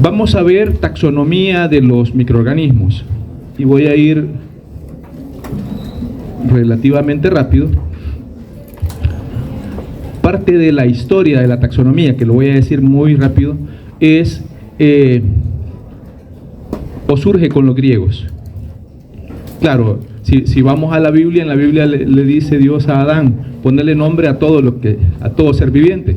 Vamos a ver taxonomía de los microorganismos y voy a ir relativamente rápido. Parte de la historia de la taxonomía, que lo voy a decir muy rápido, es o surge con los griegos. Claro, si vamos a la Biblia, en la Biblia le dice Dios a Adán, ponerle nombre a todo ser viviente.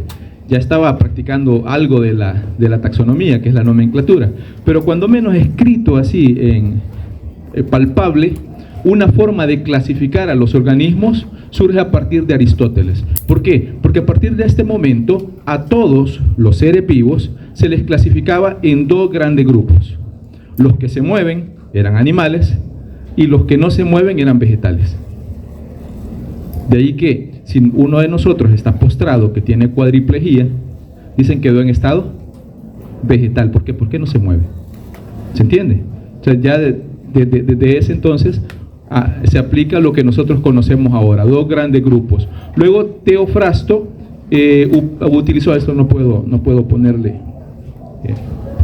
Ya estaba practicando algo de la taxonomía, que es la nomenclatura, pero cuando menos escrito así, palpable, una forma de clasificar a los organismos surge a partir de Aristóteles. ¿Por qué? Porque a partir de este momento a todos los seres vivos se les clasificaba en dos grandes grupos. Los que se mueven eran animales y los que no se mueven eran vegetales. De ahí que si uno de nosotros está postrado, que tiene cuadriplegia, dicen que quedó en estado vegetal. ¿Por qué? Porque no se mueve. ¿Se entiende? O sea, ya desde ese entonces se aplica lo que nosotros conocemos ahora, dos grandes grupos. Luego Teofrasto utilizó esto, no puedo ponerle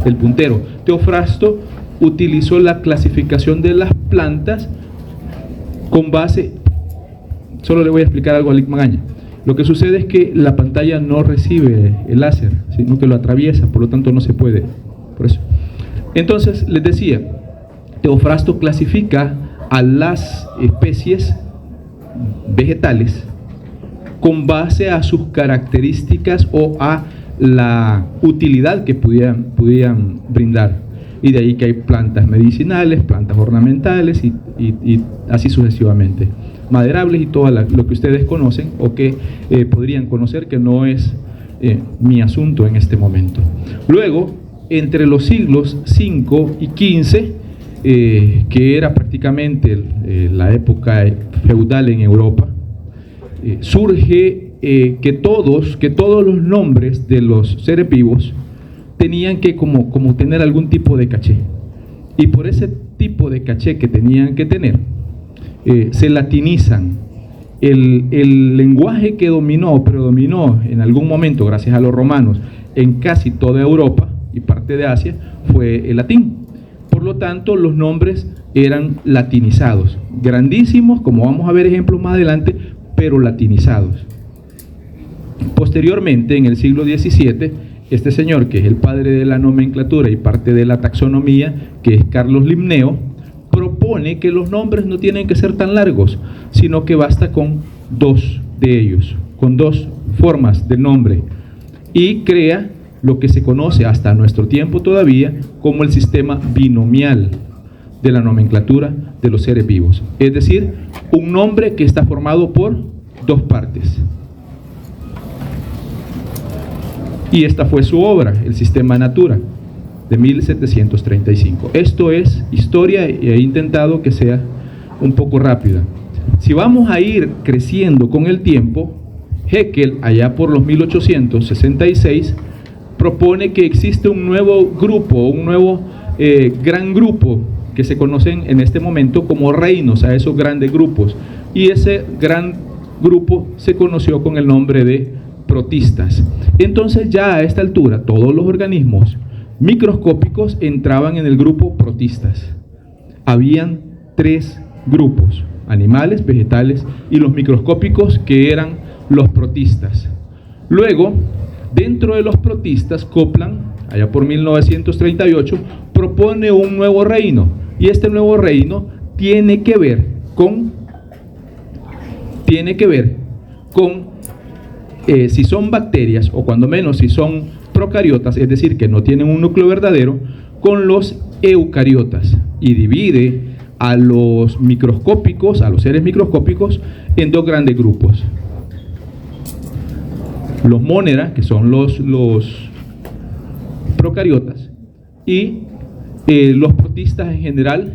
el puntero. Teofrasto utilizó la clasificación de las plantas con base. Solo le voy a explicar algo a Lick Magaña. Lo que sucede es que la pantalla no recibe el láser, sino que lo atraviesa, por lo tanto no se puede. Por eso. Entonces, les decía, Teofrasto clasifica a las especies vegetales con base a sus características o a la utilidad que pudieran brindar. Y de ahí que hay plantas medicinales, plantas ornamentales y así sucesivamente. Maderables y todo lo que ustedes conocen o que podrían conocer, que no es mi asunto en este momento. Luego, entre los siglos V y XV, que era prácticamente la época feudal en Europa, surge que todos los nombres de los seres vivos tenían que como tener algún tipo de caché, y por ese tipo de caché que tenían que tener, se latinizan. El lenguaje que predominó en algún momento, gracias a los romanos, en casi toda Europa y parte de Asia, fue el latín. Por lo tanto, los nombres eran latinizados, grandísimos, como vamos a ver ejemplos más adelante, pero latinizados. Posteriormente, en el siglo XVII, este señor, que es el padre de la nomenclatura y parte de la taxonomía, que es Carlos Linneo, propone que los nombres no tienen que ser tan largos, sino que basta con dos de ellos, con dos formas de nombre, y crea lo que se conoce hasta nuestro tiempo todavía como el sistema binomial de la nomenclatura de los seres vivos. Es decir, un nombre que está formado por dos partes. Y esta fue su obra, el Sistema Natura, de 1735. Esto es historia y he intentado que sea un poco rápida. Si vamos a ir creciendo con el tiempo, Haeckel, allá por los 1866, propone que existe un nuevo grupo, un nuevo gran grupo que se conocen en este momento como reinos, a esos grandes grupos, y ese gran grupo se conoció con el nombre de protistas. Entonces ya a esta altura todos los organismos microscópicos entraban en el grupo protistas. Habían tres grupos: animales, vegetales y los microscópicos, que eran los protistas. Luego, dentro de los protistas, Copland, allá por 1938, propone un nuevo reino, y este nuevo reino tiene que ver con si son bacterias, o cuando menos si son procariotas, es decir, que no tienen un núcleo verdadero, con los eucariotas, y divide a los microscópicos, a los seres microscópicos, en dos grandes grupos: los monera, que son los procariotas, y los protistas en general,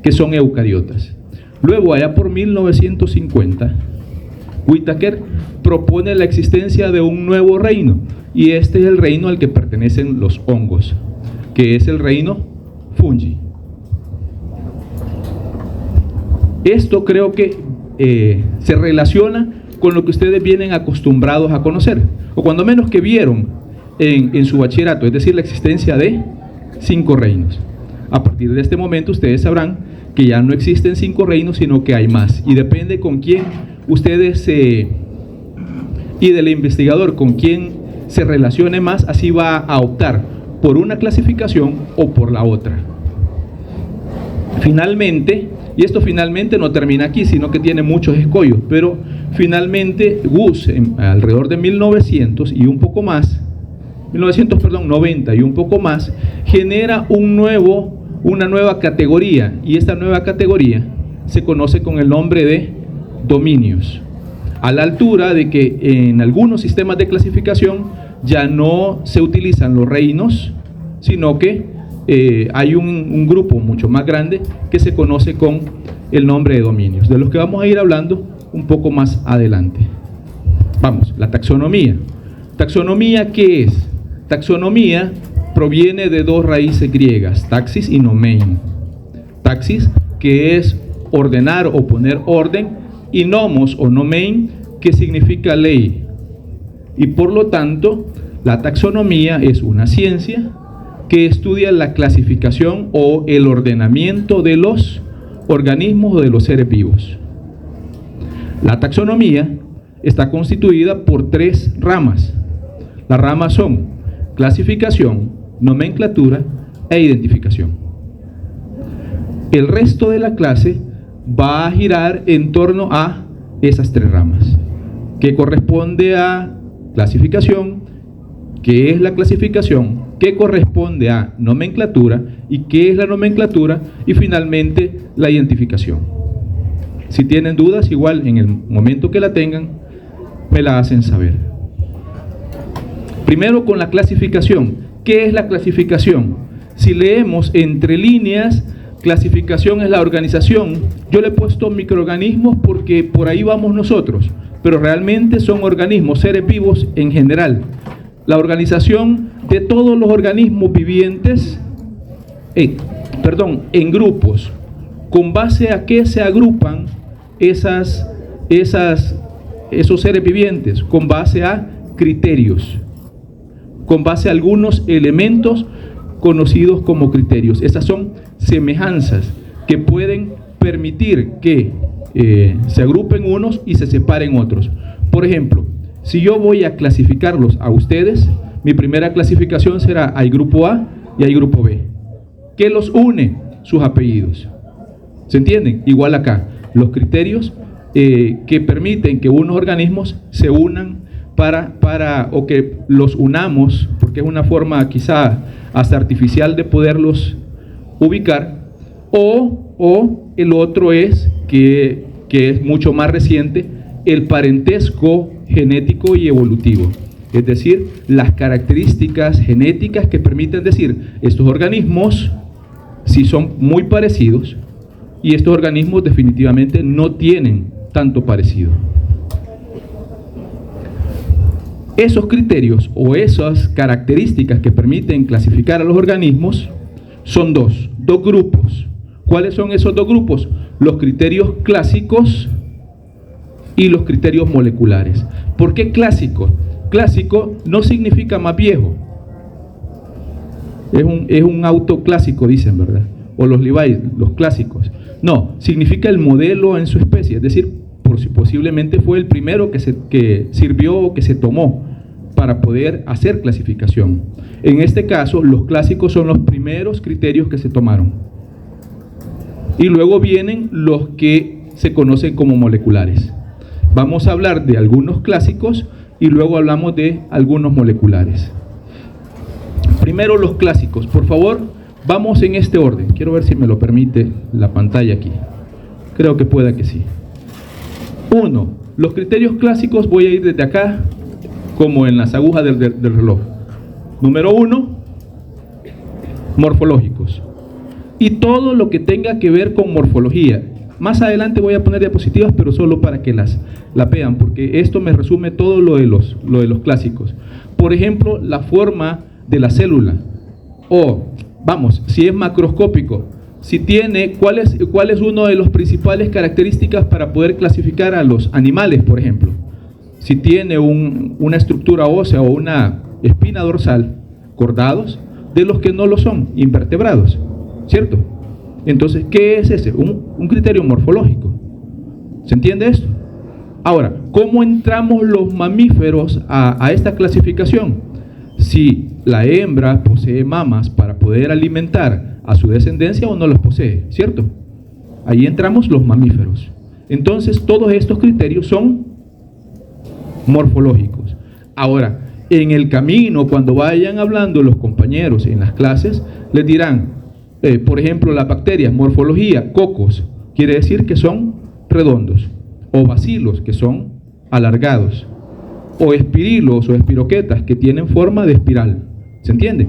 que son eucariotas. Luego, allá por 1950, Whittaker propone la existencia de un nuevo reino, y este es el reino al que pertenecen los hongos, que es el reino fungi. Esto creo que se relaciona con lo que ustedes vienen acostumbrados a conocer, o cuando menos que vieron en su bachillerato, es decir, la existencia de 5 reinos. A partir de este momento ustedes sabrán que ya no existen 5 reinos, sino que hay más, y depende con quién ustedes y del investigador con quién se relacione más, así va a optar por una clasificación o por la otra. Finalmente, y esto finalmente no termina aquí, sino que tiene muchos escollos, pero finalmente Gus, alrededor de 1900 y un poco más, 90 y un poco más, genera una nueva categoría, y esta nueva categoría se conoce con el nombre de dominios, a la altura de que en algunos sistemas de clasificación ya no se utilizan los reinos, sino que hay un grupo mucho más grande que se conoce con el nombre de dominios, de los que vamos a ir hablando un poco más adelante. Vamos, la taxonomía. ¿Taxonomía qué es? Taxonomía proviene de 2 raíces griegas, taxis y nomein. Taxis, que es ordenar o poner orden, y nomos o nomein, que significa ley. Y por lo tanto, la taxonomía es una ciencia que estudia la clasificación o el ordenamiento de los organismos o de los seres vivos. La taxonomía está constituida por 3 ramas. Las ramas son clasificación, nomenclatura e identificación. El resto de la clase va a girar en torno a esas 3 ramas, que corresponde a clasificación, qué es la clasificación, qué corresponde a nomenclatura y qué es la nomenclatura, y finalmente la identificación. Si tienen dudas, igual en el momento que la tengan, me la hacen saber. Primero con la clasificación. ¿Qué es la clasificación? Si leemos entre líneas, clasificación es la organización. Yo le he puesto microorganismos porque por ahí vamos nosotros, pero realmente son organismos, seres vivos en general. La organización de todos los organismos vivientes, en grupos. ¿Con base a qué se agrupan esos seres vivientes? Con base a criterios, con base a algunos elementos conocidos como criterios. Esas son semejanzas que pueden permitir que se agrupen unos y se separen otros. Por ejemplo, si yo voy a clasificarlos a ustedes, mi primera clasificación será: hay grupo A y hay grupo B. ¿Qué los une? Sus apellidos. ¿Se entienden? Igual acá, los criterios que permiten que unos organismos se unan o que los unamos, porque es una forma quizá hasta artificial de poderlos ubicar, o el otro es, que es mucho más reciente, el parentesco genético y evolutivo, es decir, las características genéticas que permiten decir, estos organismos sí son muy parecidos y estos organismos definitivamente no tienen tanto parecido. Esos criterios o esas características que permiten clasificar a los organismos son dos grupos. ¿Cuáles son esos 2 grupos? Los criterios clásicos y los criterios moleculares. ¿Por qué clásico? Clásico no significa más viejo. Es un auto clásico, dicen, ¿verdad? O los Levi's, los clásicos. No, significa el modelo en su especie, es decir, posiblemente fue el primero que sirvió o que se tomó para poder hacer clasificación. En este caso, los clásicos son los primeros criterios que se tomaron. Y luego vienen los que se conocen como moleculares. Vamos a hablar de algunos clásicos y luego hablamos de algunos moleculares. Primero los clásicos. Por favor, vamos en este orden. Quiero ver si me lo permite la pantalla aquí. Creo que pueda que sí. 1. Los criterios clásicos, voy a ir desde acá, como en las agujas del reloj. Número 1, morfológicos. Y todo lo que tenga que ver con morfología. Más adelante voy a poner diapositivas, pero solo para que la vean, porque esto me resume todo lo de los clásicos. Por ejemplo, la forma de la célula. O, vamos, si es macroscópico, si tiene, ¿cuál es una de las principales características para poder clasificar a los animales, por ejemplo? Si tiene una estructura ósea o una espina dorsal, cordados, de los que no lo son, invertebrados, ¿cierto? Entonces, ¿qué es ese? Un criterio morfológico. ¿Se entiende esto? Ahora, ¿cómo entramos los mamíferos a esta clasificación? Si la hembra posee mamas para poder alimentar a su descendencia o no las posee, ¿cierto? Ahí entramos los mamíferos. Entonces, todos estos criterios son morfológicos. Ahora, en el camino, cuando vayan hablando los compañeros en las clases, les dirán, por ejemplo, las bacterias, morfología, cocos, quiere decir que son redondos, o bacilos, que son alargados, o espirilos o espiroquetas, que tienen forma de espiral. ¿Se entiende?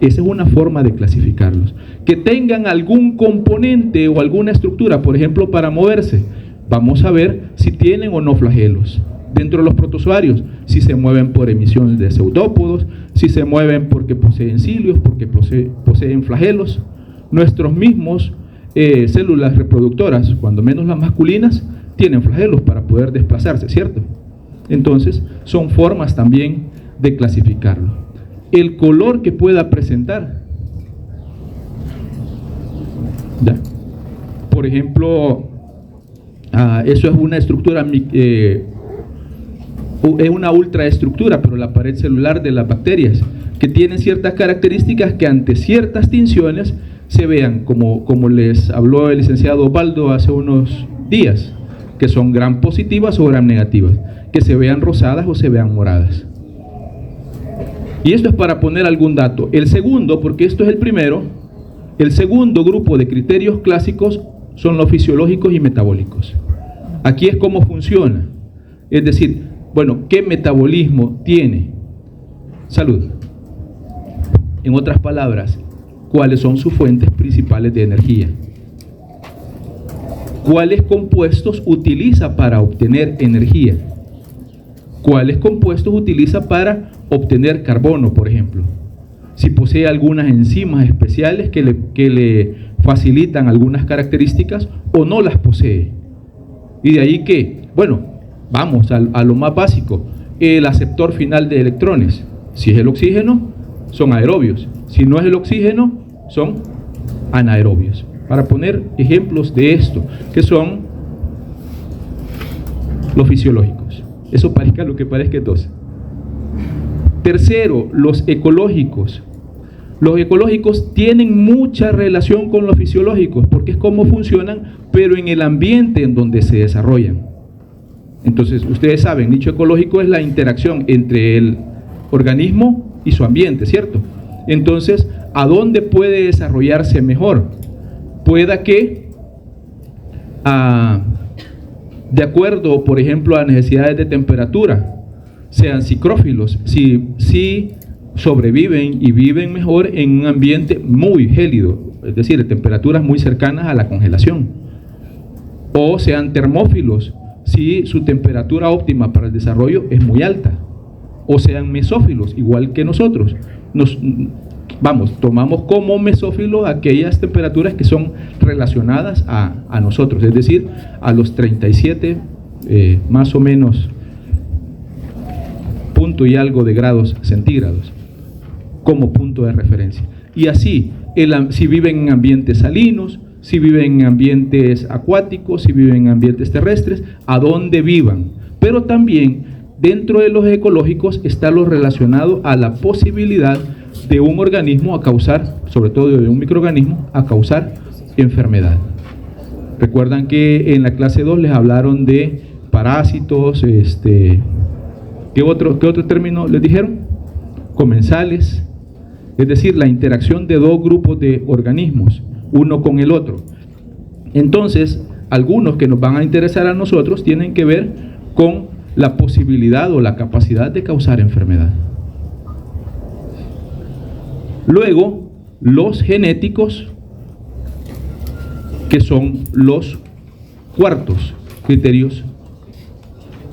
Esa es una forma de clasificarlos. Que tengan algún componente o alguna estructura, por ejemplo, para moverse. Vamos a ver si tienen o no flagelos. Dentro de los protozoarios, si se mueven por emisiones de pseudópodos, si se mueven porque poseen cilios, porque poseen flagelos. Nuestros mismos células reproductoras, cuando menos las masculinas, tienen flagelos para poder desplazarse, ¿cierto? Entonces, son formas también de clasificarlo. El color que pueda presentar. ¿Ya? Por ejemplo, eso es una estructura, es una ultraestructura, pero la pared celular de las bacterias, que tienen ciertas características que ante ciertas tinciones se vean, como les habló el licenciado Osvaldo hace unos días, que son gram positivas o gram negativas, que se vean rosadas o se vean moradas. Y esto es para poner algún dato. El segundo, porque esto es el primero, el segundo grupo de criterios clásicos son los fisiológicos y metabólicos. Aquí es cómo funciona. Es decir, bueno, ¿qué metabolismo tiene? Salud. En otras palabras, ¿cuáles son sus fuentes principales de energía? ¿Cuáles compuestos utiliza para obtener energía? ¿Cuáles compuestos utiliza para obtener carbono, por ejemplo? Si posee algunas enzimas especiales que le facilitan algunas características o no las posee. Y de ahí que, bueno, vamos a lo más básico, el aceptor final de electrones. Si es el oxígeno, son aerobios. Si no es el oxígeno, son anaerobios. Para poner ejemplos de esto, que son los fisiológicos. Eso parezca lo que parezca entonces. Tercero, los ecológicos. Los ecológicos tienen mucha relación con los fisiológicos, porque es cómo funcionan, pero en el ambiente en donde se desarrollan. Entonces, ustedes saben, nicho ecológico es la interacción entre el organismo y su ambiente, ¿cierto? Entonces, ¿a dónde puede desarrollarse mejor? Pueda que, de acuerdo, por ejemplo, a necesidades de temperatura, sean psicrófilos, si sobreviven y viven mejor en un ambiente muy gélido, es decir, de temperaturas muy cercanas a la congelación. O sean termófilos, si su temperatura óptima para el desarrollo es muy alta. O sean mesófilos, igual que nosotros. Tomamos como mesófilos aquellas temperaturas que son relacionadas a nosotros, es decir, a los 37 más o menos punto y algo de grados centígrados como punto de referencia. Y así, si viven en ambientes salinos, si viven en ambientes acuáticos, si viven en ambientes terrestres, a donde vivan. Pero también dentro de los ecológicos está lo relacionado a la posibilidad de un organismo a causar, sobre todo de un microorganismo, a causar enfermedad. Recuerdan que en la clase 2 les hablaron de parásitos, ¿qué otro término les dijeron? Comensales, es decir, la interacción de dos grupos de organismos, uno con el otro. Entonces, algunos que nos van a interesar a nosotros tienen que ver con la posibilidad o la capacidad de causar enfermedad. Luego, los genéticos, que son los cuartos criterios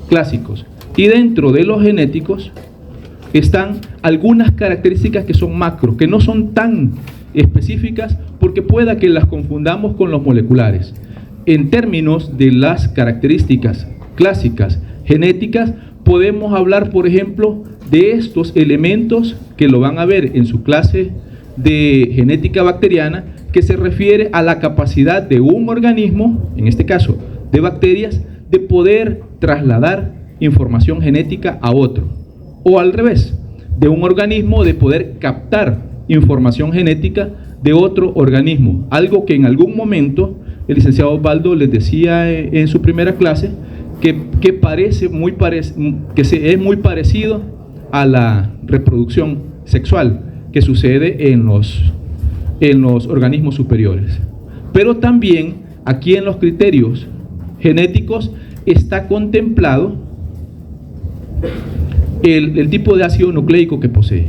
clásicos. Y dentro de los genéticos están algunas características que son macro, que no son tan específicas porque pueda que las confundamos con los moleculares. En términos de las características clásicas genéticas, podemos hablar, por ejemplo, de estos elementos que lo van a ver en su clase de genética bacteriana, que se refiere a la capacidad de un organismo, en este caso de bacterias, de poder trasladar información genética a otro, o al revés, de un organismo de poder captar información genética de otro organismo, algo que en algún momento el licenciado Osvaldo les decía en su primera clase, que parece es muy parecido a la reproducción sexual que sucede en los organismos superiores. Pero también aquí en los criterios genéticos está contemplado el tipo de ácido nucleico que posee,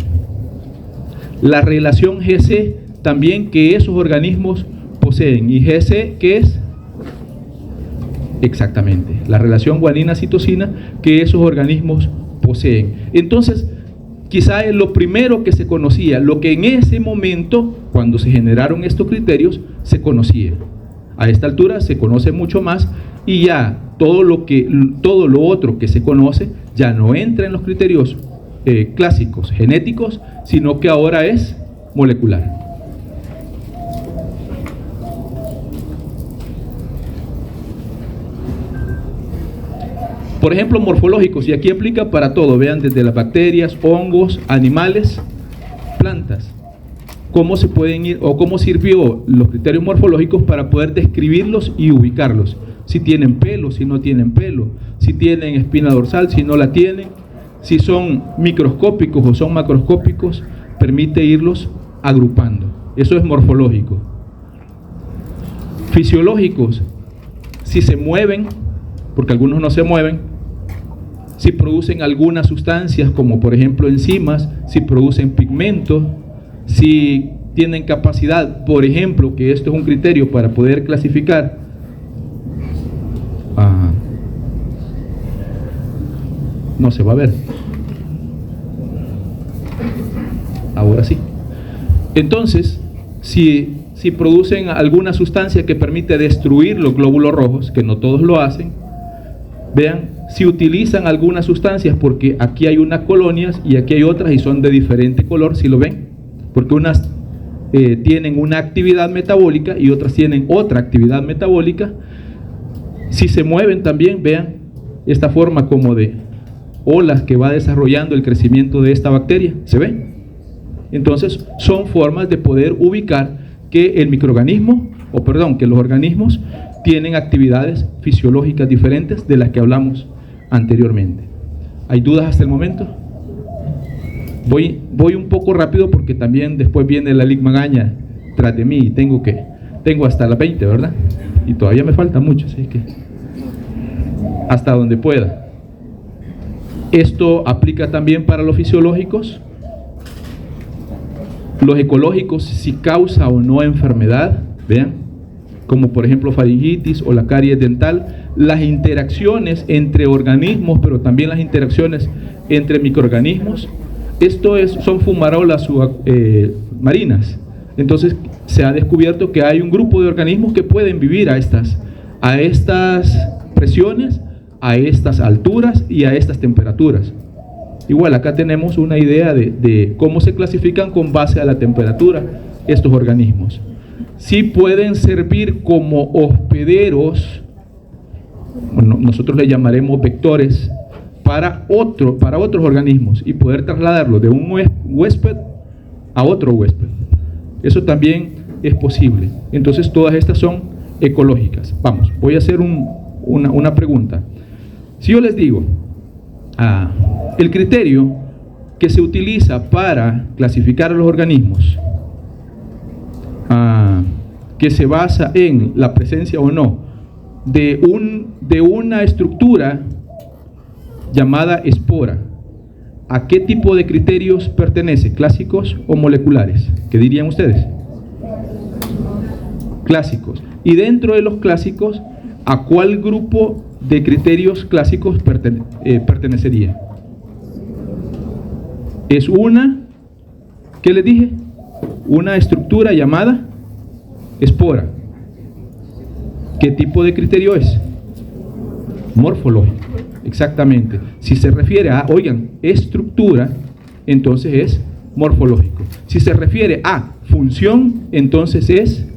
la relación GC también que esos organismos poseen. ¿Y GC qué es? Exactamente, la relación guanina-citosina que esos organismos poseen. Entonces, quizá es lo primero que se conocía, lo que en ese momento, cuando se generaron estos criterios, se conocía. A esta altura se conoce mucho más y ya todo lo otro que se conoce ya no entra en los criterios clásicos genéticos, sino que ahora es molecular. Por ejemplo, morfológicos, y aquí aplica para todo, vean, desde las bacterias, hongos, animales, plantas. Cómo se pueden ir, o cómo sirvió los criterios morfológicos para poder describirlos y ubicarlos. Si tienen pelo, si no tienen pelo, si tienen espina dorsal, si no la tienen, si son microscópicos o son macroscópicos, permite irlos agrupando. Eso es morfológico. Fisiológicos, si se mueven, porque algunos no se mueven, si producen algunas sustancias como por ejemplo enzimas, si producen pigmentos, si tienen capacidad, por ejemplo, que esto es un criterio para poder clasificar no se va a ver, ahora sí. Entonces, si producen alguna sustancia que permite destruir los glóbulos rojos, que no todos lo hacen, vean, si utilizan algunas sustancias, porque aquí hay unas colonias y aquí hay otras y son de diferente color, si lo ven, porque unas tienen una actividad metabólica y otras tienen otra actividad metabólica. Si se mueven también, vean esta forma como de olas que va desarrollando el crecimiento de esta bacteria, ¿se ve? Entonces son formas de poder ubicar que el microorganismo, que los organismos tienen actividades fisiológicas diferentes de las que hablamos anteriormente. ¿Hay dudas hasta el momento? Voy un poco rápido porque también después viene la Lic Magaña tras de mí y tengo hasta las 20, ¿verdad? Y todavía me falta mucho, así que hasta donde pueda. Esto aplica también para los fisiológicos. Los ecológicos, si causa o no enfermedad, vean, como por ejemplo faringitis o la caries dental, las interacciones entre organismos, pero también las interacciones entre microorganismos. Son fumarolas marinas. Entonces se ha descubierto que hay un grupo de organismos que pueden vivir a estas presiones, a estas alturas y a estas temperaturas. Igual acá tenemos una idea de cómo se clasifican con base a la temperatura estos organismos. Sí pueden servir como hospederos, nosotros le llamaremos vectores, para otros organismos y poder trasladarlo de un huésped a otro huésped. Eso también es posible. Entonces todas estas son ecológicas. Vamos, voy a hacer una pregunta. Si yo les digo, el criterio que se utiliza para clasificar a los organismos, que se basa en la presencia o no de una estructura llamada espora, ¿a qué tipo de criterios pertenece? ¿Clásicos o moleculares? ¿Qué dirían ustedes? Clásicos. Y dentro de los clásicos, ¿a cuál grupo de criterios clásicos pertenecería? Es ¿qué les dije? Una estructura llamada espora. ¿Qué tipo de criterio es? Morfológico. exactamente. Si se refiere a, oigan, estructura, entonces es morfológico. Si se refiere a función, entonces es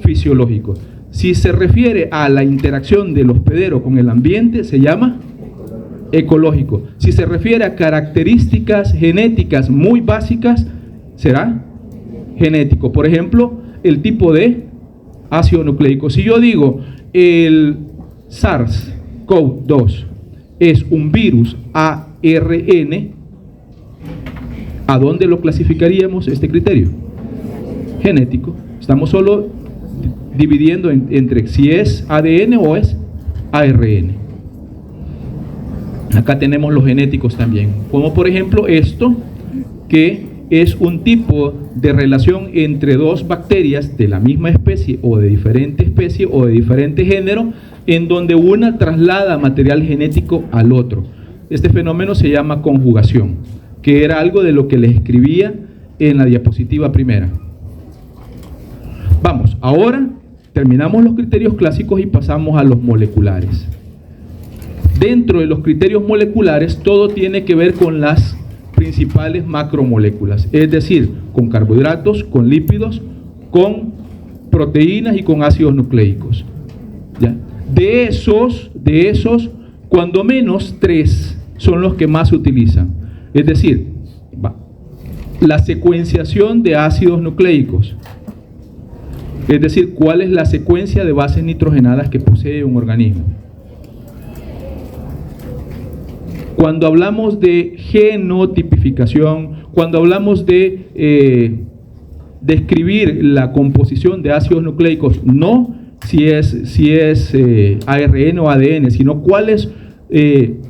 fisiológico. Si se refiere a la interacción del hospedero con el ambiente, se llama ecológico. Si se refiere a características genéticas muy básicas, será genético. Por ejemplo, el tipo de ácido nucleico. Si yo digo el SARS-CoV-2 es un virus ARN, ¿a dónde lo clasificaríamos este criterio? Genético. Estamos solo dividiendo entre si es ADN o es ARN. Acá tenemos los genéticos también, como por ejemplo esto, que es un tipo de relación entre dos bacterias de la misma especie o de diferente especie o de diferente género, en donde una traslada material genético al otro. Este fenómeno se llama conjugación, que era algo de lo que les escribía en la diapositiva primera. Vamos, ahora terminamos los criterios clásicos y pasamos a los moleculares. Dentro de los criterios moleculares, todo tiene que ver con las principales macromoléculas, es decir, con carbohidratos, con lípidos, con proteínas y con ácidos nucleicos. ¿Ya? De esos, cuando menos 3 son los que más se utilizan. Es decir, la secuenciación de ácidos nucleicos. Es decir, ¿cuál es la secuencia de bases nitrogenadas que posee un organismo? Cuando hablamos de genotipificación, cuando hablamos de describir la composición de ácidos nucleicos, no si es ARN o ADN, sino cuál es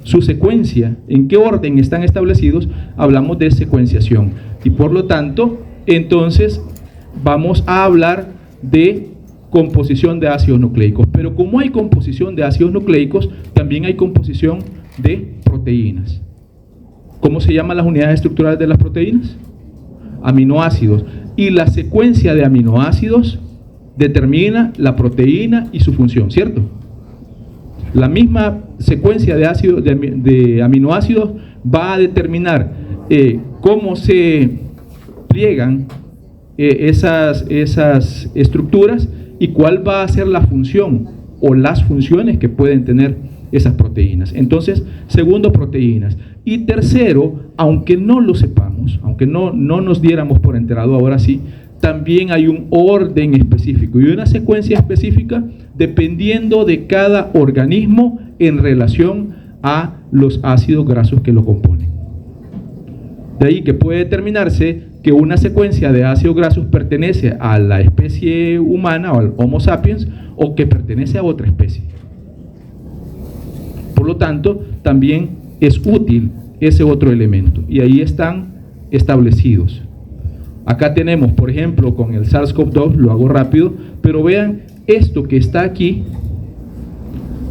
su secuencia, en qué orden están establecidos, hablamos de secuenciación. Y por lo tanto, entonces vamos a hablar de composición de ácidos nucleicos. Pero como hay composición de ácidos nucleicos, también hay composición de proteínas. ¿Cómo se llaman las unidades estructurales de las proteínas? Aminoácidos. Y la secuencia de aminoácidos determina la proteína y su función, ¿cierto? La misma secuencia de aminoácidos va a determinar cómo se pliegan esas estructuras y cuál va a ser la función o las funciones que pueden tener esas proteínas. Entonces, segundo, proteínas. Y tercero, aunque no lo sepamos, aunque no nos diéramos por enterado ahora sí, también hay un orden específico y una secuencia específica dependiendo de cada organismo en relación a los ácidos grasos que lo componen. De ahí que puede determinarse que una secuencia de ácidos grasos pertenece a la especie humana o al Homo sapiens o que pertenece a otra especie. Por lo tanto, también es útil ese otro elemento y ahí están establecidos. Acá tenemos, por ejemplo, con el SARS-CoV-2, lo hago rápido, pero vean, esto que está aquí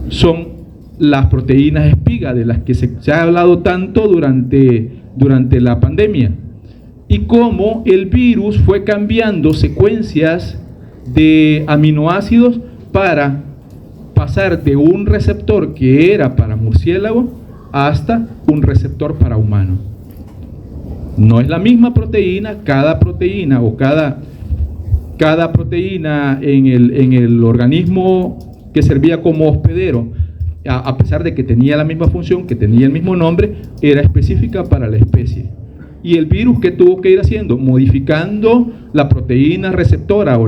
son las proteínas espiga de las que se ha hablado tanto durante la pandemia, y cómo el virus fue cambiando secuencias de aminoácidos para pasar de un receptor que era para murciélago hasta un receptor para humano. No es la misma proteína, cada proteína o cada proteína en el organismo que servía como hospedero, a pesar de que tenía la misma función, que tenía el mismo nombre, era específica para la especie. Y el virus, ¿qué tuvo que ir haciendo? Modificando la proteína receptora,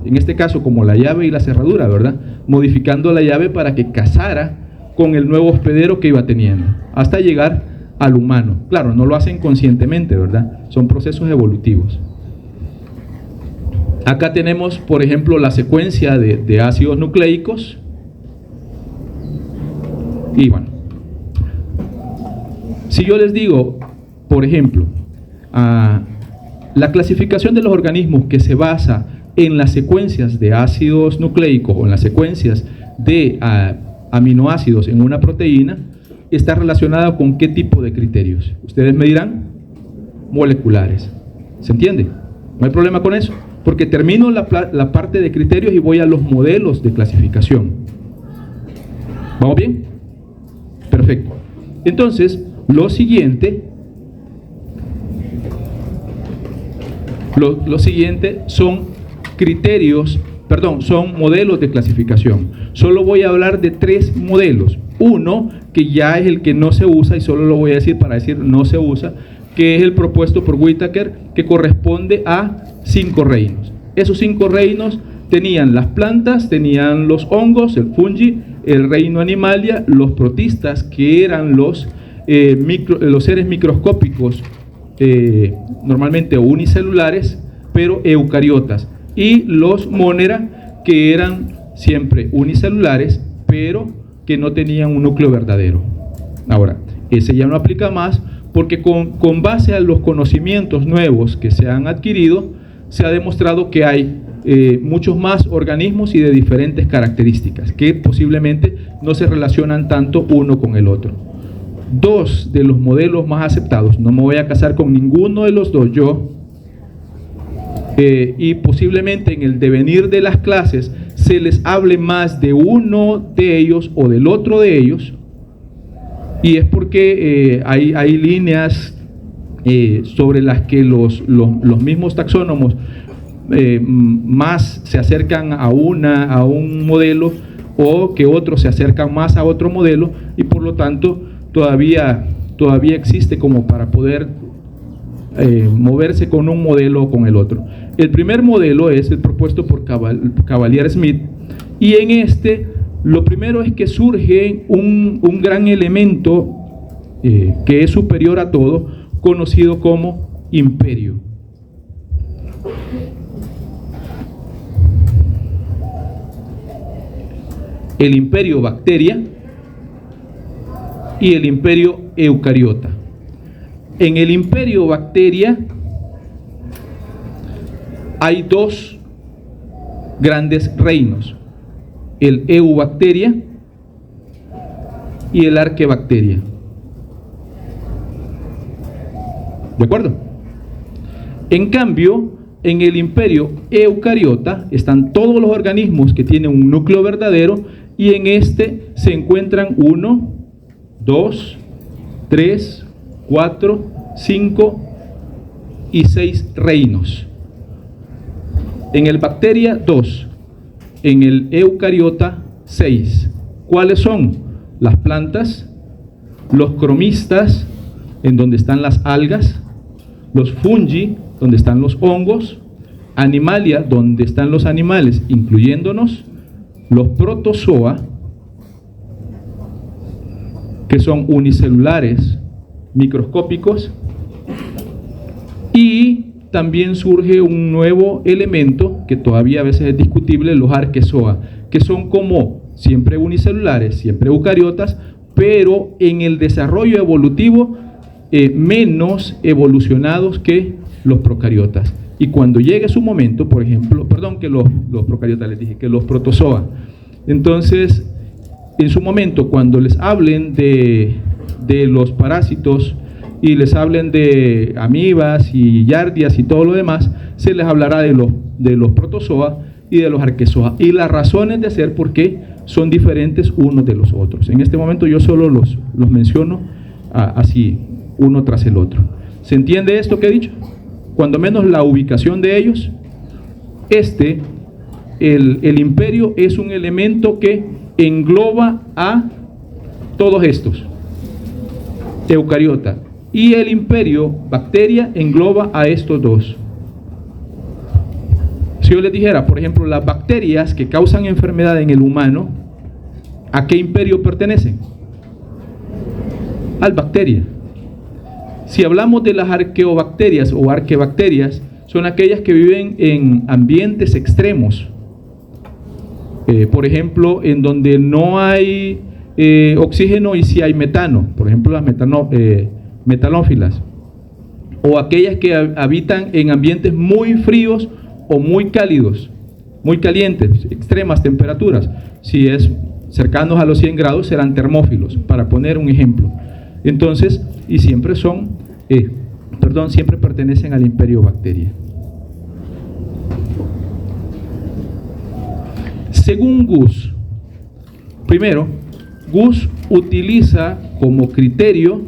en este caso como la llave y la cerradura, ¿verdad? Modificando la llave para que casara con el nuevo hospedero que iba teniendo, hasta llegar al humano. Claro, no lo hacen conscientemente, ¿verdad? Son procesos evolutivos. Acá tenemos, por ejemplo, la secuencia de ácidos nucleicos. Y bueno, si yo les digo, por ejemplo, la clasificación de los organismos que se basa en las secuencias de ácidos nucleicos o en las secuencias de aminoácidos en una proteína, está relacionada con qué tipo de criterios. Ustedes me dirán, moleculares. ¿Se entiende? No hay problema con eso, porque termino la parte de criterios y voy a los modelos de clasificación. ¿Vamos bien? Perfecto. Entonces, lo siguiente son criterios, son modelos de clasificación. Solo voy a hablar de 3 modelos. Uno, que ya es el que no se usa, y solo lo voy a decir para decir no se usa, que es el propuesto por Whittaker, que corresponde a 5 reinos. Esos 5 reinos tenían las plantas, tenían los hongos, el fungi, el reino animalia, los protistas, que eran los seres microscópicos, normalmente unicelulares, pero eucariotas, y los monera, que eran siempre unicelulares, pero que no tenían un núcleo verdadero. Ahora, ese ya no aplica más, porque con base a los conocimientos nuevos que se han adquirido, se ha demostrado que hay muchos más organismos y de diferentes características, que posiblemente no se relacionan tanto uno con el otro. 2 de los modelos más aceptados, no me voy a casar con ninguno de los 2 yo, y posiblemente en el devenir de las clases se les hable más de uno de ellos o del otro de ellos, y es porque hay líneas sobre las que los mismos taxónomos más se acercan a un modelo, o que otros se acercan más a otro modelo, y por lo tanto todavía existe como para poder moverse con un modelo o con el otro. El primer modelo es el propuesto por Cavalier-Smith, y en este lo primero es que surge un gran elemento que es superior a todo, conocido como imperio. El imperio bacteria y el imperio eucariota. En el imperio bacteria hay 2 grandes reinos: el eubacteria y el arquebacteria. ¿De acuerdo? En cambio, en el imperio eucariota están todos los organismos que tienen un núcleo verdadero, y en este se encuentran 1, 2, 3, 4, 5 y 6 reinos. En el bacteria 2, en el eucariota 6. ¿Cuáles son? Las plantas, los cromistas, en donde están las algas, los fungi, donde están los hongos, animalia, donde están los animales, incluyéndonos, los protozoa, que son unicelulares, microscópicos, y también surge un nuevo elemento que todavía a veces es discutible, los arquezoa, que son como siempre unicelulares, siempre eucariotas, pero en el desarrollo evolutivo menos evolucionados que los procariotas. Y cuando llegue su momento, por ejemplo, que los procariotas, les dije, que los protozoa. Entonces, en su momento, cuando les hablen de los parásitos y les hablen de amibas y yardias y todo lo demás, se les hablará de los protozoa y de los arquezoa, y las razones de ser por qué son diferentes unos de los otros. En este momento yo solo los menciono así, uno tras el otro. ¿Se entiende esto que he dicho? Cuando menos la ubicación de ellos. El imperio es un elemento que engloba a todos estos, eucariota, y el imperio bacteria engloba a estos 2. Si yo les dijera, por ejemplo, las bacterias que causan enfermedad en el humano, ¿a qué imperio pertenecen? Al bacteria. Si hablamos de las arqueobacterias o arquebacterias, son aquellas que viven en ambientes extremos, por ejemplo, en donde no hay oxígeno y sí hay metano, por ejemplo las metanófilas, o aquellas que habitan en ambientes muy fríos o muy cálidos, muy calientes, extremas temperaturas. Si es cercanos a los 100 grados serán termófilos, para poner un ejemplo. Entonces, y siempre siempre pertenecen al imperio bacteria. Según Gus, primero, Gus utiliza como criterio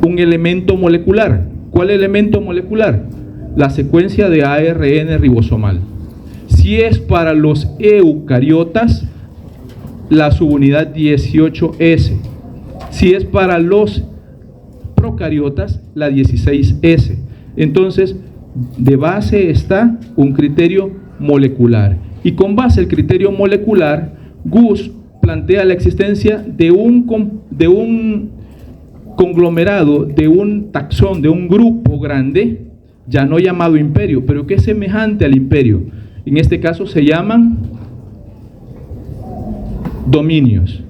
un elemento molecular. ¿Cuál elemento molecular? La secuencia de ARN ribosomal. Si es para los eucariotas, la subunidad 18S. Si es para los procariotas, la 16S. Entonces, de base está un criterio molecular. Y con base al criterio molecular, Gus plantea la existencia de un conglomerado, de un taxón, de un grupo grande, ya no llamado imperio, pero que es semejante al imperio. En este caso se llaman dominios.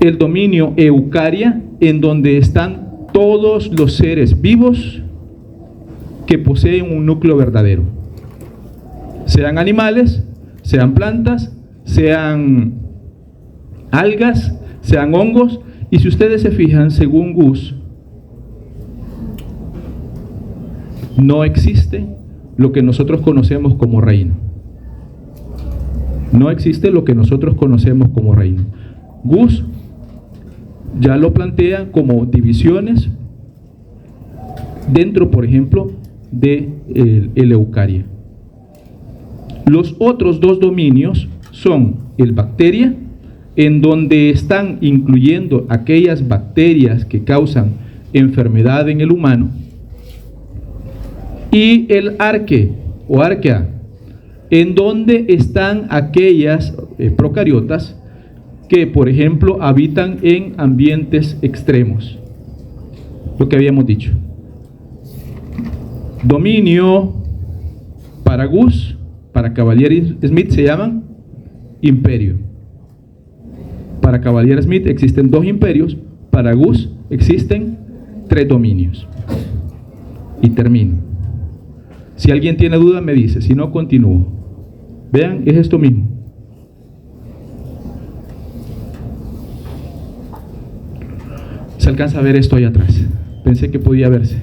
El dominio Eucaria, en donde están todos los seres vivos que poseen un núcleo verdadero, sean animales, sean plantas, sean algas, sean hongos. Y si ustedes se fijan, según Gus, no existe lo que nosotros conocemos como reino. No existe lo que nosotros conocemos como reino. Gus ya lo plantea como divisiones dentro, por ejemplo, de el Eucaria. Los otros dos dominios son el bacteria, en donde están incluyendo aquellas bacterias que causan enfermedad en el humano, y el arque o arquea, en donde están aquellas procariotas que, por ejemplo, habitan en ambientes extremos. Lo que habíamos dicho. Dominio para Gus, para Cavalier-Smith se llaman imperio. Para Cavalier-Smith existen 2 imperios, para Gus existen 3 dominios. Y termino. Si alguien tiene duda me dice, si no continúo. Vean, es esto mismo. ¿Se alcanza a ver esto ahí atrás? Pensé que podía verse.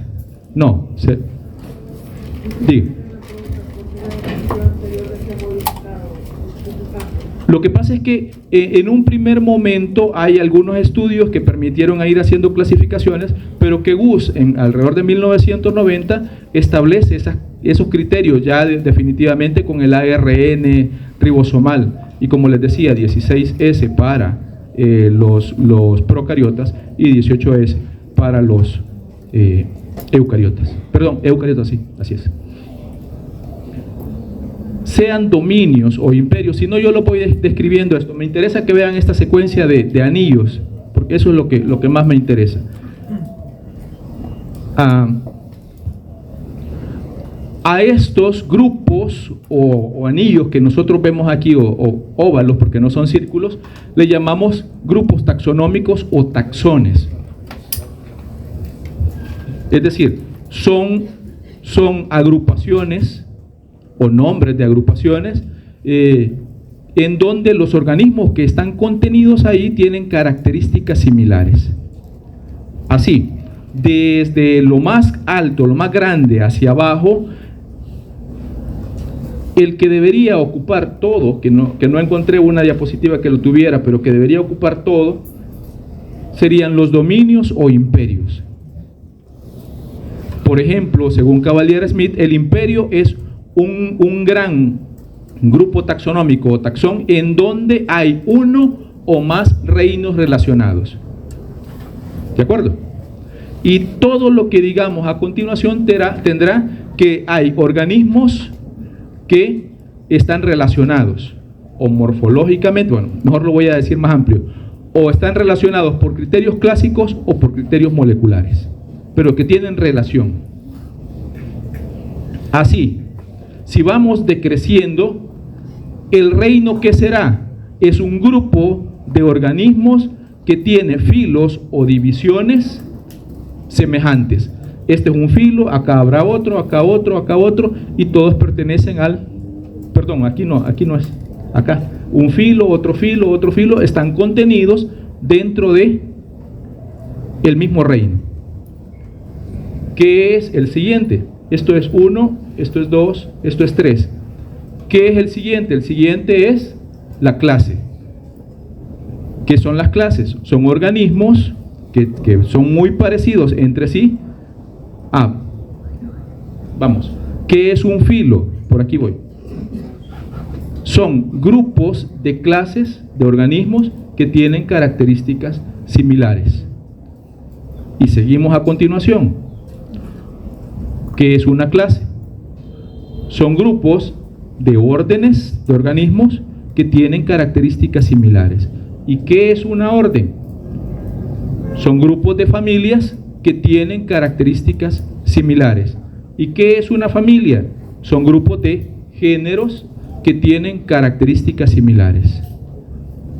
No, diga. Lo que pasa es que en un primer momento hay algunos estudios que permitieron ir haciendo clasificaciones, pero que Gus alrededor de 1990 establece esos criterios ya definitivamente con el ARN ribosomal, y como les decía, 16S para los procariotas y 18S para los eucariotas. Perdón, eucariotas, sí, así es. Sean dominios o imperios, si no yo lo voy describiendo esto. Me interesa que vean esta secuencia de anillos, porque eso es lo que más me interesa. A estos grupos o anillos que nosotros vemos aquí, o óvalos porque no son círculos, le llamamos grupos taxonómicos o taxones. Es decir, son agrupaciones o nombres de agrupaciones en donde los organismos que están contenidos ahí tienen características similares. Así, desde lo más alto, lo más grande hacia abajo, el que debería ocupar todo, que no encontré una diapositiva que lo tuviera, pero que debería ocupar todo, serían los dominios o imperios. Por ejemplo, según Cavalier-Smith, el imperio es un gran grupo taxonómico o taxón en donde hay uno o más reinos relacionados. ¿De acuerdo? Y todo lo que digamos a continuación tendrá que hay organismos que están relacionados o morfológicamente, bueno, mejor lo voy a decir más amplio, o están relacionados por criterios clásicos o por criterios moleculares, pero que tienen relación. Así, si vamos decreciendo, el reino que será es un grupo de organismos que tiene filos o divisiones semejantes. Este es un filo, acá habrá otro, acá otro, acá otro, y todos pertenecen perdón, aquí no es, acá, un filo, otro filo, están contenidos dentro de el mismo reino, que es el siguiente. Esto es 1, esto es 2, esto es 3. ¿Qué es el siguiente? El siguiente es la clase. ¿Qué son las clases? Son organismos que son muy parecidos entre sí. Vamos. ¿Qué es un filo? Por aquí voy. Son grupos de clases de organismos que tienen características similares. Y seguimos a continuación. ¿Qué es una clase? Son grupos de órdenes de organismos que tienen características similares. ¿Y qué es una orden? Son grupos de familias que tienen características similares. ¿Y qué es una familia? Son grupos de géneros que tienen características similares.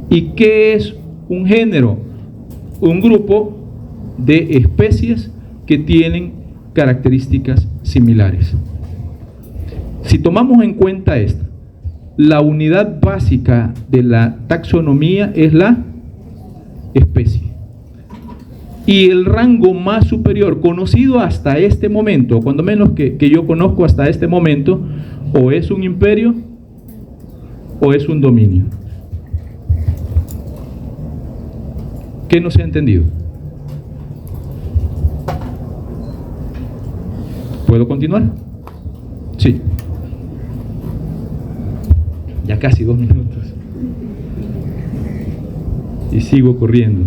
¿Y qué es un género? Un grupo de especies que tienen características similares. Si tomamos en cuenta esto, la unidad básica de la taxonomía es la especie. Y el rango más superior conocido hasta este momento, cuando menos que yo conozco hasta este momento, o es un imperio o es un dominio. ¿Qué no se ha entendido? ¿Puedo continuar? Sí. Ya casi 2 minutos. Y sigo corriendo.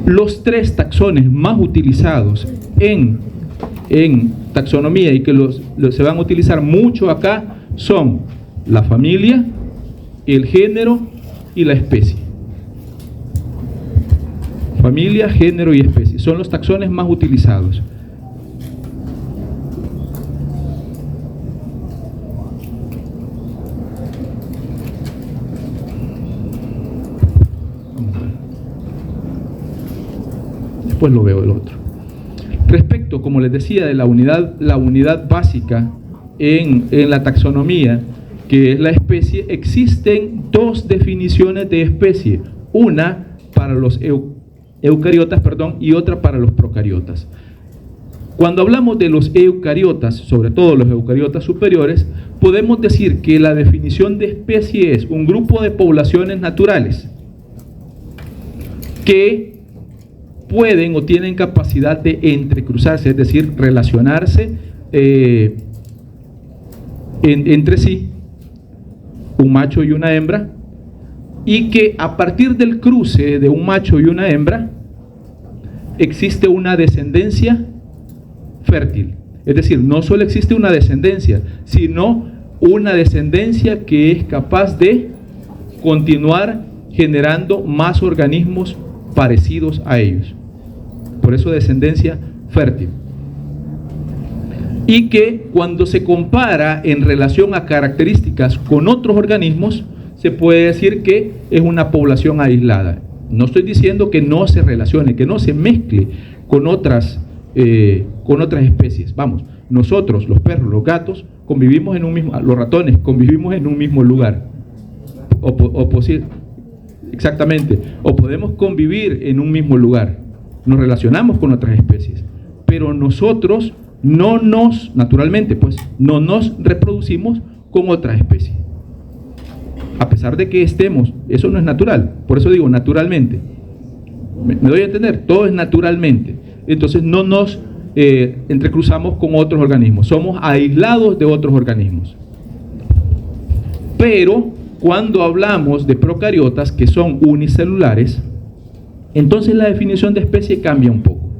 Los 3 taxones más utilizados en taxonomía y que se van a utilizar mucho acá son la familia, el género y la especie. Familia, género y especie. Son los taxones más utilizados. Después lo veo el otro. Respecto, como les decía, de la unidad básica en la taxonomía, que es la especie, existen 2 definiciones de especie. Una para los eucariotas, y otra para los procariotas. Cuando hablamos de los eucariotas, sobre todo los eucariotas superiores, podemos decir que la definición de especie es un grupo de poblaciones naturales que pueden o tienen capacidad de entrecruzarse, es decir, relacionarse entre sí, un macho y una hembra, y que a partir del cruce de un macho y una hembra existe una descendencia fértil. Es decir, no solo existe una descendencia, sino una descendencia que es capaz de continuar generando más organismos parecidos a ellos. Por eso descendencia fértil. Y que cuando se compara en relación a características con otros organismos, se puede decir que es una población aislada. No estoy diciendo que no se relacione, que no se mezcle con otras especies. Vamos, nosotros, los perros, los gatos, convivimos en un mismo, los ratones, convivimos en un mismo lugar. Exactamente, o podemos convivir en un mismo lugar, nos relacionamos con otras especies, pero nosotros naturalmente, no nos reproducimos con otras especies. A pesar de que estemos, eso no es natural, por eso digo naturalmente. ¿Me doy a entender? Todo es naturalmente. Entonces no nos entrecruzamos con otros organismos, somos aislados de otros organismos. Pero cuando hablamos de procariotas que son unicelulares, entonces la definición de especie cambia un poco.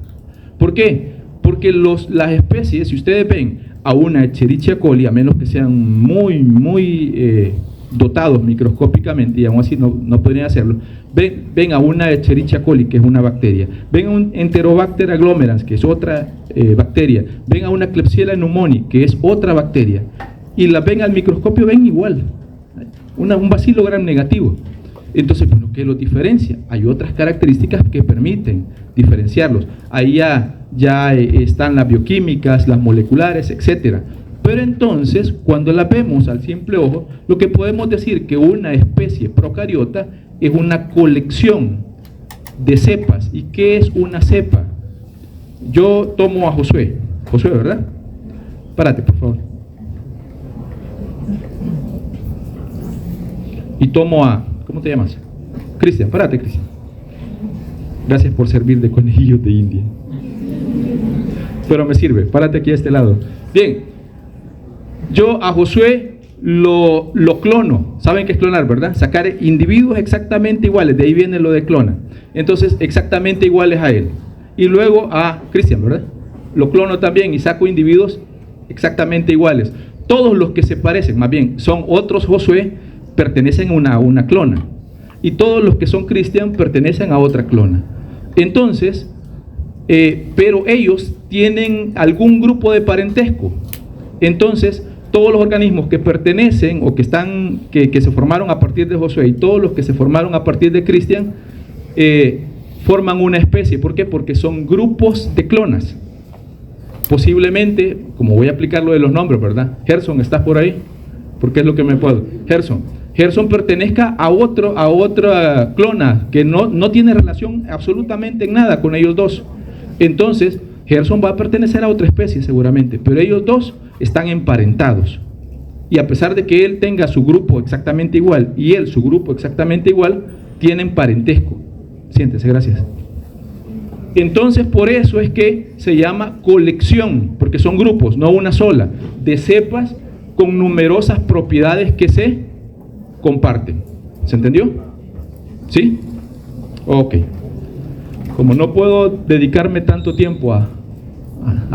¿Por qué? Porque las especies, si ustedes ven a una Escherichia coli, a menos que sean muy dotados microscópicamente, y aún así no podrían hacerlo, ven a una Escherichia coli, que es una bacteria, ven a un Enterobacter aglomerans, que es otra bacteria, ven a una Klebsiella pneumoniae, que es otra bacteria, y las ven al microscopio, ven igual, un bacilo gram negativo. Entonces, bueno, ¿qué los diferencia? Hay otras características que permiten diferenciarlos. Ahí ya están las bioquímicas, las moleculares, etcétera. Pero entonces, cuando la vemos al simple ojo, lo que podemos decir que una especie procariota es una colección de cepas. ¿Y qué es una cepa? Yo tomo a Josué. Josué, ¿verdad? Párate, por favor. Y tomo a, ¿cómo te llamas? Cristian, párate, Cristian. Gracias por servir de conejillos de India. Pero me sirve, párate aquí a este lado. Bien, yo a Josué lo clono. ¿Saben qué es clonar, verdad? Sacar individuos exactamente iguales, de ahí viene lo de clona. Entonces, exactamente iguales a él. Y luego a Cristian, ¿verdad? Lo clono también y saco individuos exactamente iguales. Todos los que se parecen, más bien, son otros Josué, pertenecen a una clona. Y todos los que son Cristian pertenecen a otra clona. Entonces, pero ellos tienen algún grupo de parentesco. Entonces, todos los organismos que pertenecen o que se formaron a partir de Josué y todos los que se formaron a partir de Cristian forman una especie. ¿Por qué? Porque son grupos de clonas. Posiblemente, como voy a aplicar lo de los nombres, ¿verdad? Gerson, ¿estás por ahí? Porque es lo que me puedo. Gerson pertenezca a otra clona que no tiene relación absolutamente en nada con ellos dos. Entonces, Gerson va a pertenecer a otra especie seguramente, pero ellos dos están emparentados. Y a pesar de que él tenga su grupo exactamente igual y él su grupo exactamente igual, tienen parentesco. Siéntese, gracias. Entonces, por eso es que se llama colección, porque son grupos, no una sola, de cepas con numerosas propiedades que se comparten. ¿Se entendió? ¿Sí? Ok. Como no puedo dedicarme tanto tiempo a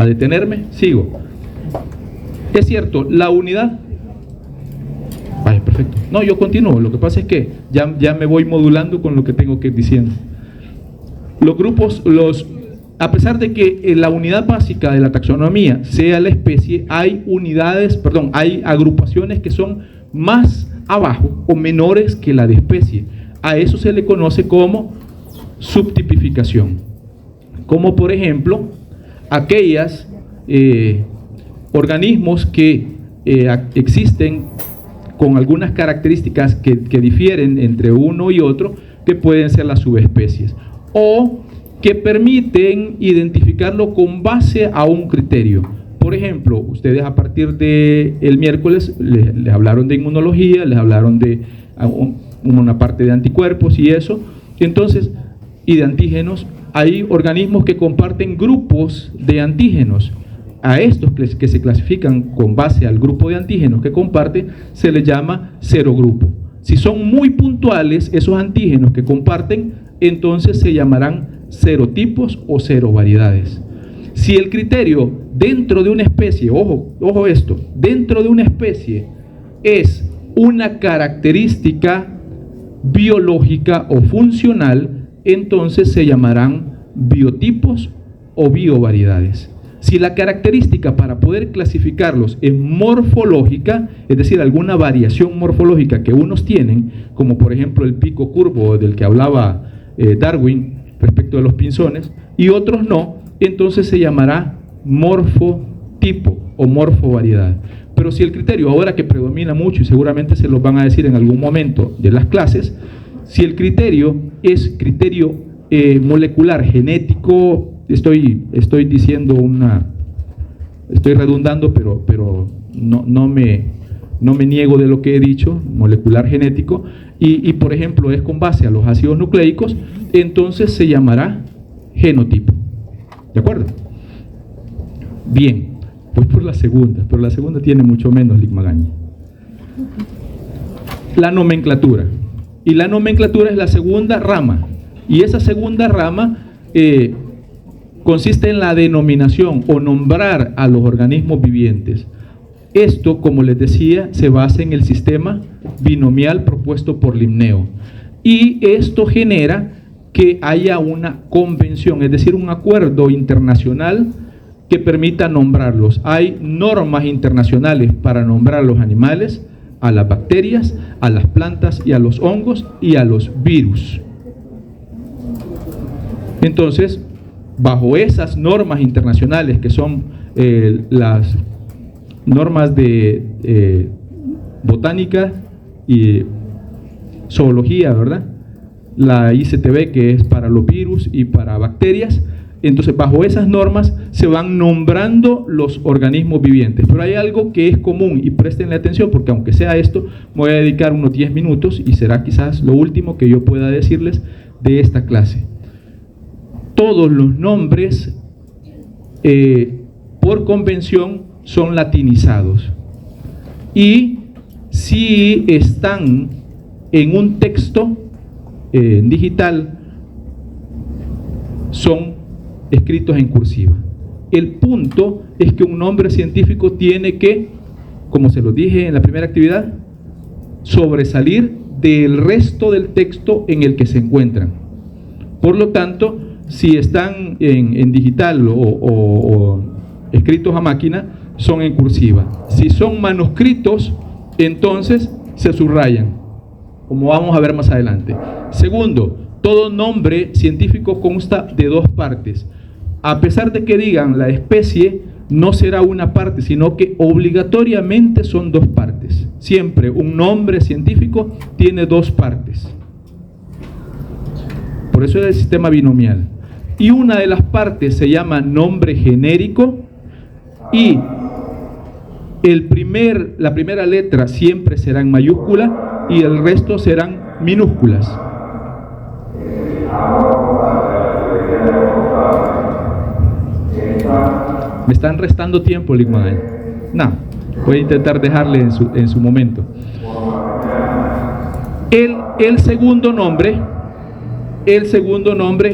detenerme, sigo. Es cierto, la unidad... Vale, perfecto. No, yo continúo. Lo que pasa es que ya me voy modulando con lo que tengo que ir diciendo. Los grupos, a pesar de que la unidad básica de la taxonomía sea la especie, hay hay agrupaciones que son más abajo o menores que la de especie. A eso se le conoce como subtipificación. Como por ejemplo, aquellas organismos que existen con algunas características que difieren entre uno y otro, que pueden ser las subespecies, o que permiten identificarlo con base a un criterio. Por ejemplo, ustedes a partir del miércoles les hablaron de inmunología, les hablaron de una parte de anticuerpos y eso, entonces, y de antígenos. Hay organismos que comparten grupos de antígenos. A estos que se clasifican con base al grupo de antígenos que comparten, se les llama serogrupo. Si son muy puntuales esos antígenos que comparten, entonces se llamarán serotipos o serovariedades. Si el criterio dentro de una especie, ojo esto, dentro de una especie es una característica biológica o funcional, entonces se llamarán biotipos o biovariedades. Si la característica para poder clasificarlos es morfológica, es decir, alguna variación morfológica que unos tienen, como por ejemplo el pico curvo del que hablaba Darwin respecto de los pinzones, y otros no, entonces se llamará morfotipo o morfovariedad. Pero si el criterio, ahora que predomina mucho, y seguramente se los van a decir en algún momento de las clases, si el criterio es criterio molecular, genético, estoy diciendo estoy redundando, pero no me niego de lo que he dicho, molecular genético, y por ejemplo es con base a los ácidos nucleicos, entonces se llamará genotipo. ¿De acuerdo? Bien, voy por la segunda, pero la segunda tiene mucho menos ligmagaña. La nomenclatura. Y la nomenclatura es la segunda rama. Y esa segunda rama consiste en la denominación o nombrar a los organismos vivientes. Esto, como les decía, se basa en el sistema binomial propuesto por Linneo. Y esto genera que haya una convención, es decir, un acuerdo internacional que permita nombrarlos. Hay normas internacionales para nombrar a los animales, a las bacterias, a las plantas y a los hongos y a los virus. Entonces, bajo esas normas internacionales que son las normas de botánica y zoología, ¿verdad? La ICTB, que es para los virus y para bacterias, Entonces, bajo esas normas se van nombrando los organismos vivientes. Pero hay algo que es común, y préstenle atención, porque aunque sea esto, me voy a dedicar unos 10 minutos y será quizás lo último que yo pueda decirles de esta clase. Todos los nombres, por convención, son latinizados. Y si están en un texto digital, son escritos en cursiva. El punto es que un nombre científico tiene que, como se lo dije en la primera actividad, sobresalir del resto del texto en el que se encuentran. Por lo tanto, si están en digital o escritos a máquina, son en cursiva. Si son manuscritos, entonces se subrayan, como vamos a ver más adelante. Segundo, todo nombre científico consta de dos partes. A pesar de que digan la especie, no será una parte, sino que obligatoriamente son dos partes. Siempre un nombre científico tiene dos partes. Por eso es el sistema binomial. Y una de las partes se llama nombre genérico, y la primera letra siempre será en mayúscula y el resto serán minúsculas. Me están restando tiempo, Ligman. No, voy a intentar dejarle en su momento. El segundo nombre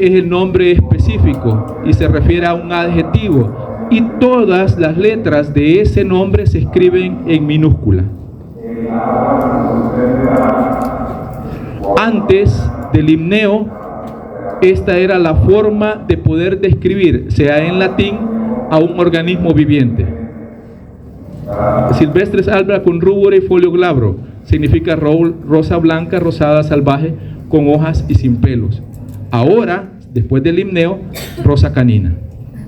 es el nombre específico y se refiere a un adjetivo, y todas las letras de ese nombre se escriben en minúscula. Antes del himneo, esta era la forma de poder describir, sea en latín, a un organismo viviente. Silvestres albera con rubore y folio glabro, significa rosa blanca, rosada, salvaje, con hojas y sin pelos. Ahora, después del himneo, rosa canina.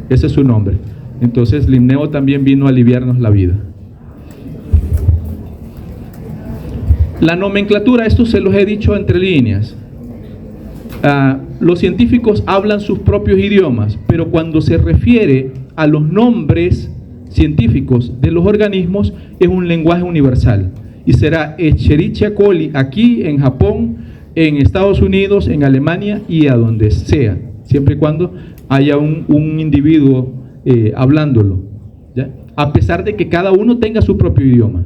Ese es su nombre. Entonces, el himneo también vino a aliviarnos la vida. La nomenclatura, esto se los he dicho entre líneas. Los científicos hablan sus propios idiomas, pero cuando se refiere a los nombres científicos de los organismos, es un lenguaje universal. Y será Escherichia coli aquí, en Japón, en Estados Unidos, en Alemania y a donde sea, siempre y cuando haya un individuo hablándolo, ¿ya? A pesar de que cada uno tenga su propio idioma.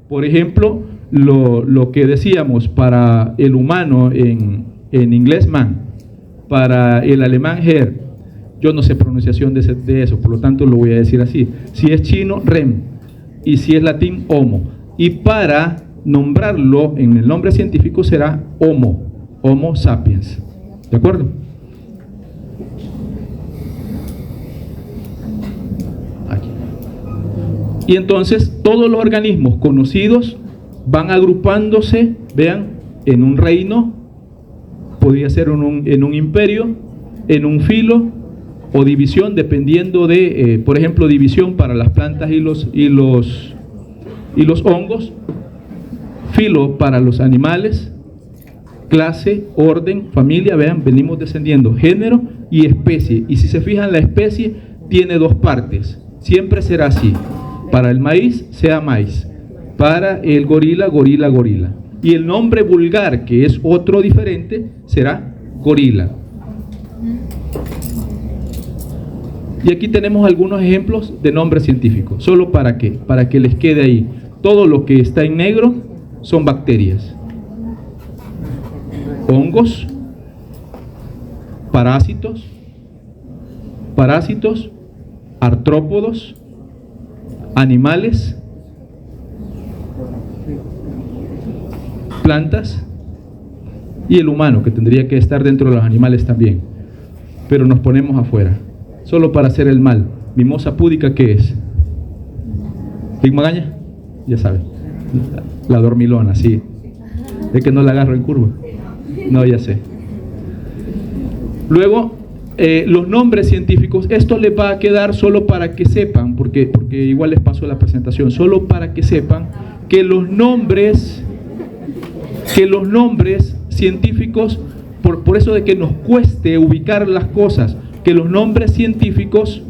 Por ejemplo, lo que decíamos para el humano en inglés man, para el alemán her, yo no sé pronunciación de eso, por lo tanto lo voy a decir así. Si es chino, rem, y si es latín, homo. Y para nombrarlo en el nombre científico será homo sapiens. ¿De acuerdo? Aquí. Y entonces todos los organismos conocidos van agrupándose, vean, en un reino, podría ser en un imperio, en un filo o división, dependiendo de, por ejemplo, división para las plantas y los hongos, filo para los animales, clase, orden, familia, vean, venimos descendiendo, género y especie. Y si se fijan, la especie tiene dos partes, siempre será así. Para el maíz, sea maíz. Para el gorila, gorila, gorila. Y el nombre vulgar, que es otro diferente, será gorila. Y aquí tenemos algunos ejemplos de nombres científicos, solo para que les quede ahí. Todo lo que está en negro son bacterias, hongos, parásitos, artrópodos, animales, plantas y el humano, que tendría que estar dentro de los animales también, pero nos ponemos afuera, solo para hacer el mal. Mimosa púdica, ¿qué es? ¿Big Magaña? Ya saben, la dormilona, sí. Es que no la agarro en curva. No, ya sé. Luego, los nombres científicos, esto les va a quedar solo para que sepan, porque igual les paso la presentación, solo para que sepan que los nombres científicos, por eso de que nos cueste ubicar las cosas, que los nombres científicos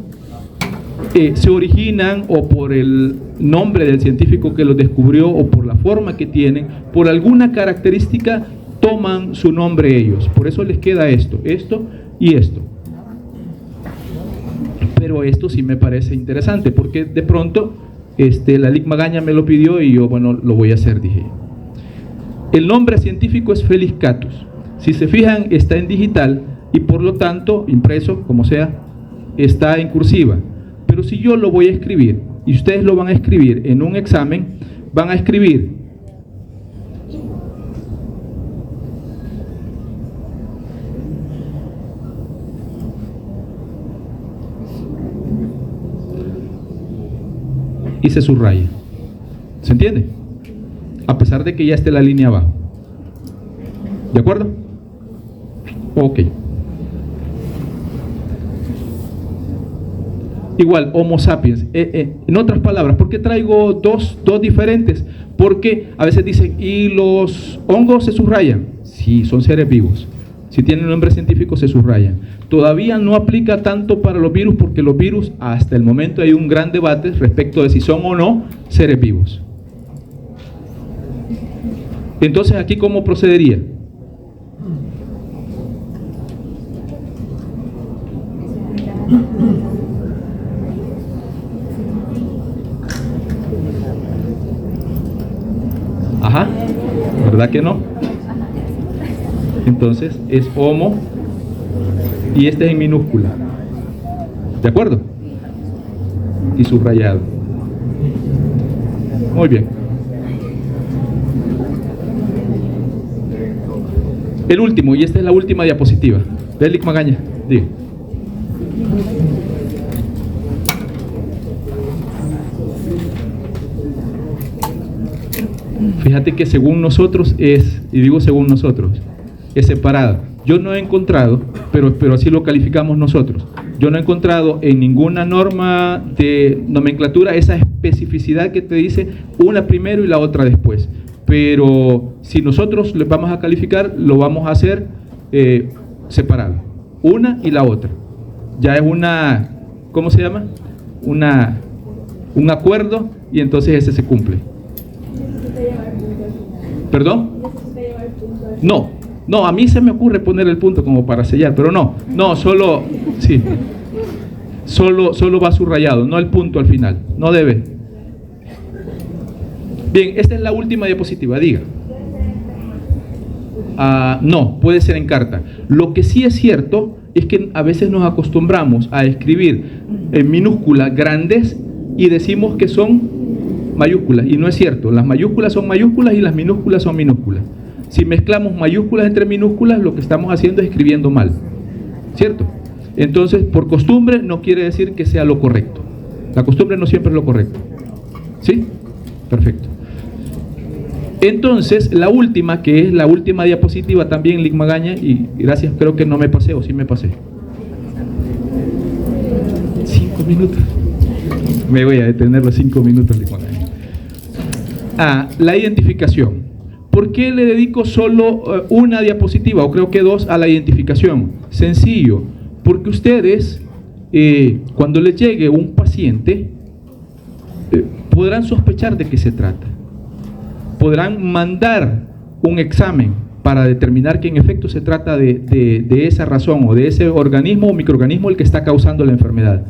se originan o por el nombre del científico que los descubrió o por la forma que tienen, por alguna característica toman su nombre ellos. Por eso les queda esto, esto y esto. Pero esto sí me parece interesante, porque de pronto la Lic Magaña me lo pidió y yo, bueno, lo voy a hacer, dije. El nombre científico es Felis catus. Si se fijan, está en digital y por lo tanto, impreso, como sea, está en cursiva. Pero si yo lo voy a escribir, y ustedes lo van a escribir en un examen, van a escribir y se subraya. ¿Se entiende? A pesar de que ya esté la línea abajo. ¿De acuerdo? Ok. Igual, Homo sapiens. En otras palabras, ¿por qué traigo dos diferentes? Porque a veces dicen, ¿y los hongos se subrayan? Sí, son seres vivos. Si tienen nombre científico, se subrayan. Todavía no aplica tanto para los virus, porque los virus, hasta el momento hay un gran debate respecto de si son o no seres vivos. Entonces, ¿aquí cómo procedería? Ajá, ¿verdad que no? Entonces es Homo y este es en minúscula. ¿De acuerdo? Y subrayado. Muy bien. El último, y esta es la última diapositiva. Lic Magaña, diga. Fíjate que según nosotros es, y digo según nosotros, es separada. Yo no he encontrado, pero así lo calificamos nosotros, yo no he encontrado en ninguna norma de nomenclatura esa especificidad que te dice una primero y la otra después. Pero si nosotros les vamos a calificar, lo vamos a hacer separado, una y la otra. Ya es una, ¿cómo se llama? Un acuerdo, y entonces ese se cumple. ¿Perdón? No, a mí se me ocurre poner el punto como para sellar, pero no, solo va subrayado, no el punto al final, no debe. Bien, esta es la última diapositiva, diga. No, puede ser en carta. Lo que sí es cierto es que a veces nos acostumbramos a escribir en minúsculas grandes y decimos que son mayúsculas, y no es cierto. Las mayúsculas son mayúsculas y las minúsculas son minúsculas. Si mezclamos mayúsculas entre minúsculas, lo que estamos haciendo es escribiendo mal, ¿cierto? Entonces, por costumbre no quiere decir que sea lo correcto. La costumbre no siempre es lo correcto. ¿Sí? Perfecto. Entonces, la última, que es la última diapositiva también, Lic Magaña, y gracias, creo que no me pasé, o sí me pasé. 5 minutos. Me voy a detener los 5 minutos, Lic Magaña. La identificación. ¿Por qué le dedico solo una diapositiva, o creo que 2, a la identificación? Sencillo, porque ustedes, cuando les llegue un paciente, podrán sospechar de qué se trata. Podrán mandar un examen para determinar que en efecto se trata de esa razón o de ese organismo o microorganismo el que está causando la enfermedad.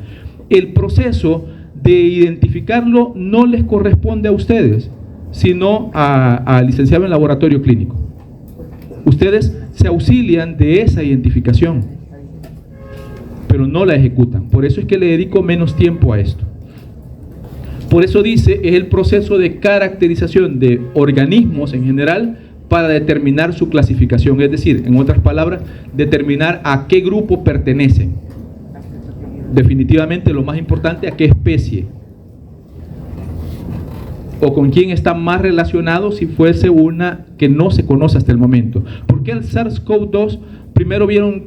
El proceso de identificarlo no les corresponde a ustedes, sino al licenciado en laboratorio clínico. Ustedes se auxilian de esa identificación, pero no la ejecutan. Por eso es que le dedico menos tiempo a esto. Por eso dice, es el proceso de caracterización de organismos en general para determinar su clasificación, es decir, en otras palabras, determinar a qué grupo pertenecen. Definitivamente lo más importante, a qué especie o con quién está más relacionado si fuese una que no se conoce hasta el momento. ¿Por qué el SARS-CoV-2? Primero vieron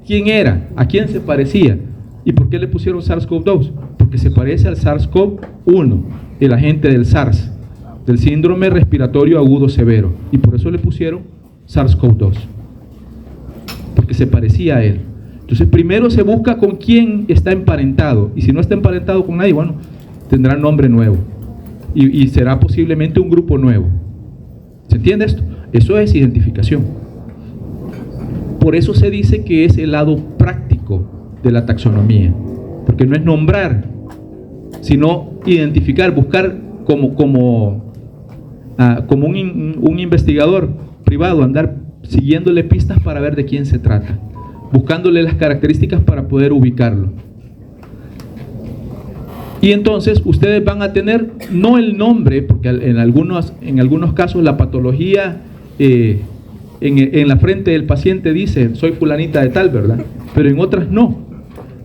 quién era, a quién se parecía. ¿Y por qué le pusieron SARS-CoV-2? Porque se parece al SARS-CoV-1, el agente del SARS, del síndrome respiratorio agudo severo. Y por eso le pusieron SARS-CoV-2, porque se parecía a él. Entonces primero se busca con quién está emparentado, y si no está emparentado con nadie, bueno, tendrá nombre nuevo, y será posiblemente un grupo nuevo. ¿Se entiende esto? Eso es identificación. Por eso se dice que es el lado práctico de la taxonomía, porque no es nombrar, sino identificar, buscar como un investigador privado, andar siguiéndole pistas para ver de quién se trata, buscándole las características para poder ubicarlo. Y entonces ustedes van a tener no el nombre, porque en algunos casos la patología en la frente del paciente dice soy fulanita de tal, ¿verdad? Pero en otras no.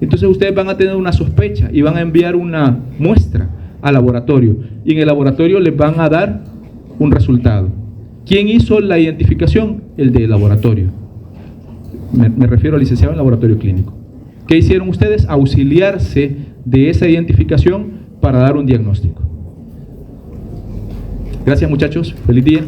Entonces ustedes van a tener una sospecha y van a enviar una muestra al laboratorio, y en el laboratorio les van a dar un resultado. ¿Quién hizo la identificación? El del laboratorio. Me refiero al licenciado en laboratorio clínico. ¿Qué hicieron ustedes? Auxiliarse de esa identificación para dar un diagnóstico. Gracias, muchachos. Feliz día.